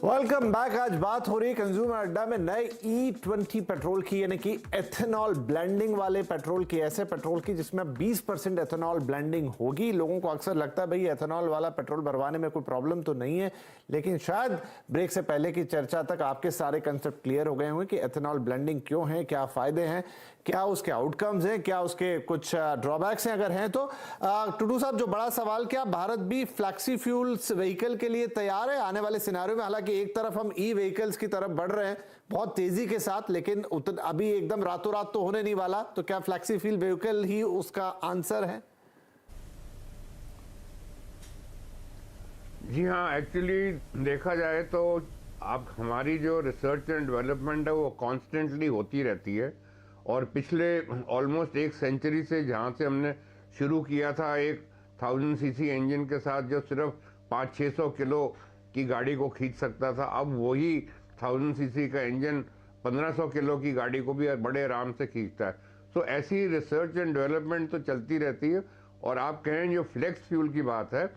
Welcome back. आज बात हो रही है कंज्यूमर अड्डा में नए E20 पेट्रोल की, यानी कि एथेनॉल ब्लेंडिंग वाले पेट्रोल की, ऐसे पेट्रोल की जिसमें 20% एथेनॉल ब्लेंडिंग होगी। लोगों को अक्सर लगता है भाई एथेनॉल वाला पेट्रोल भरवाने में कोई प्रॉब्लम तो नहीं है, लेकिन शायद ब्रेक से पहले की चर्चा तक आपके सारे कंसेप्ट क्लियर हो गए होंगे कि एथेनॉल ब्लेंडिंग क्यों है, क्या फायदे हैं, क्या उसके आउटकम्स हैं, क्या उसके कुछ ड्रॉबैक्स हैं। अगर हैं तो टुडू साहब, जो बड़ा सवाल, क्या भारत भी फ्लैक्सी फ्यूल्स व्हीकल के लिए तैयार है आने वाले सिनेरियो में? हालांकि एक तरफ हम ई व्हीकल्स की तरफ बढ़ रहे हैं बहुत तेजी के साथ, लेकिन अभी एकदम रातों रात तो होने नहीं वाला। तो क्या फ्लैक्सी फ्यूल व्हीकल ही उसका आंसर है? जी हाँ, एक्चुअली देखा जाए तो आप हमारी जो रिसर्च एंड डेवलपमेंट है वो कॉन्स्टेंटली होती रहती है। और पिछले ऑलमोस्ट एक सेंचुरी से जहाँ से हमने शुरू किया था एक 1000 सीसी इंजन के साथ जो सिर्फ 500-600 किलो की गाड़ी को खींच सकता था, अब वही 1000 सीसी का इंजन 1500 किलो की गाड़ी को भी बड़े आराम से खींचता है। सो ऐसी रिसर्च एंड डेवलपमेंट तो चलती रहती है। और आप कहें जो फ्लेक्स फ्यूल की बात है,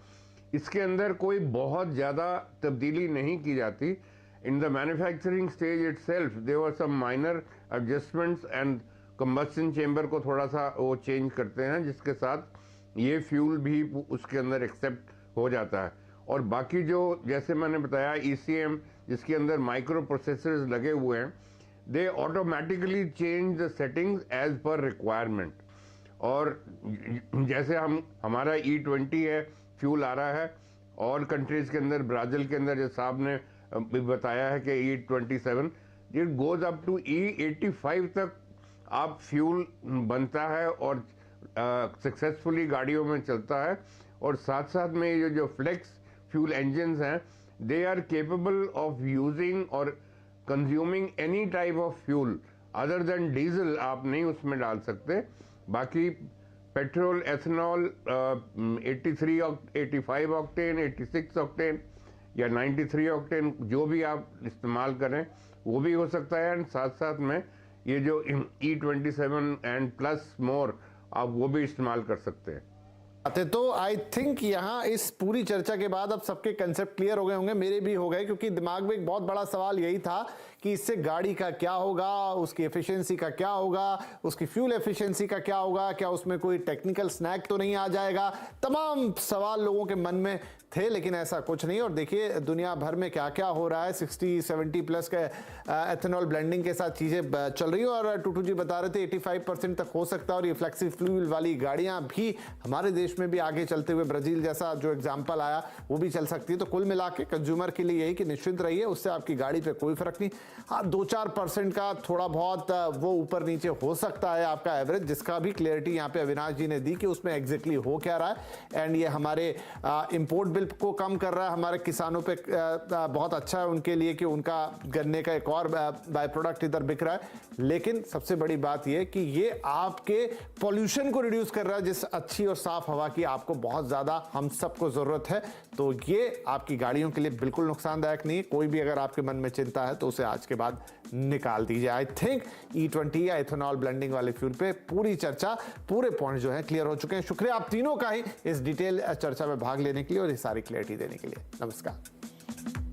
इसके अंदर कोई बहुत ज़्यादा तब्दीली नहीं की जाती। In the manufacturing stage itself there were some minor adjustments and combustion chamber को थोड़ा सा वो चेंज करते हैं, जिसके साथ ये फ्यूल भी उसके अंदर एक्सेप्ट हो जाता है। और बाकी जो जैसे मैंने बताया ECM जिसके अंदर माइक्रो प्रोसेसर्स लगे हुए हैं, they automatically change the settings as per requirement. और जैसे हमारा E20 है, फ्यूल आ रहा है और कंट्रीज के अंदर, ब्राज़ील के अंदर जैसे साहब ने भी बताया है कि E27 it goes up to E85 तक आप फ्यूल बनता है और सक्सेसफुली गाड़ियों में चलता है। और साथ साथ में ये जो फ्लेक्स फ्यूल इंजन्स हैं, they are capable of using और consuming any type of fuel other than diesel आप नहीं उसमें डाल सकते। बाकी पेट्रोल, एथेनॉल 83 85 ऑक्टेन, 86 ऑक्टेन या 93 ऑक्टेन जो भी आप इस्तेमाल करें वो भी हो सकता है। एंड साथ साथ में ये जो E27 एंड प्लस मोर आप वो भी इस्तेमाल कर सकते हैं। तो आई थिंक यहाँ इस पूरी चर्चा के बाद अब सबके कंसेप्ट क्लियर हो गए होंगे, मेरे भी हो गए, क्योंकि दिमाग में एक बहुत बड़ा सवाल यही था कि इससे गाड़ी का क्या होगा, उसकी एफिशिएंसी का क्या होगा, उसकी फ्यूल एफिशिएंसी का क्या होगा, क्या उसमें कोई टेक्निकल स्नैक तो नहीं आ जाएगा। तमाम सवाल लोगों के मन में थे, लेकिन ऐसा कुछ नहीं। और देखिए दुनिया भर में क्या क्या हो रहा है, 60-70 प्लस के एथेनॉल ब्लेंडिंग के साथ चीजें चल रही है। और टूटू जी बता रहे थे 85% तक हो सकता है। और ये फ्लेक्सी फ्यूल वाली गाड़ियां भी हमारे देश में भी आगे चलते हुए, ब्राजील जैसा जो एग्जांपल आया वो भी चल सकती है। तो कुल मिला के कंज्यूमर के लिए यही कि निश्चिंत रहिए, उससे आपकी गाड़ी पे कोई फर्क नहीं। हाँ, 2-4% का थोड़ा बहुत वो ऊपर नीचे हो सकता है आपका एवरेज, जिसका भी क्लियरिटी यहाँ पे अविनाश जी ने दी कि उसमें एग्जैक्टली हो क्या रहा है। एंड ये हमारे इंपोर्ट बिल को कम कर रहा है, हमारे किसानों पे बहुत अच्छा है उनके लिए कि उनका गन्ने का एक और बाय प्रोडक्ट इधर बिक रहा है। लेकिन सबसे बड़ी बात यह कि ये आपके पॉल्यूशन को रिड्यूस कर रहा है, जिस अच्छी और साफ हवा की आपको बहुत ज्यादा हम सबको जरूरत है। तो ये आपकी गाड़ियों के लिए बिल्कुल नुकसानदायक नहीं है। कोई भी अगर आपके मन में चिंता है तो उसे आज के बाद निकाल दीजिए। आई थिंक E20 या इथेनॉल ब्लेंडिंग वाले फ्यूल पे पूरी चर्चा, पूरे पॉइंट जो है क्लियर हो चुके हैं। शुक्रिया आप तीनों का ही इस डिटेल चर्चा में भाग लेने के लिए और ये सारी क्लैरिटी देने के लिए। नमस्कार।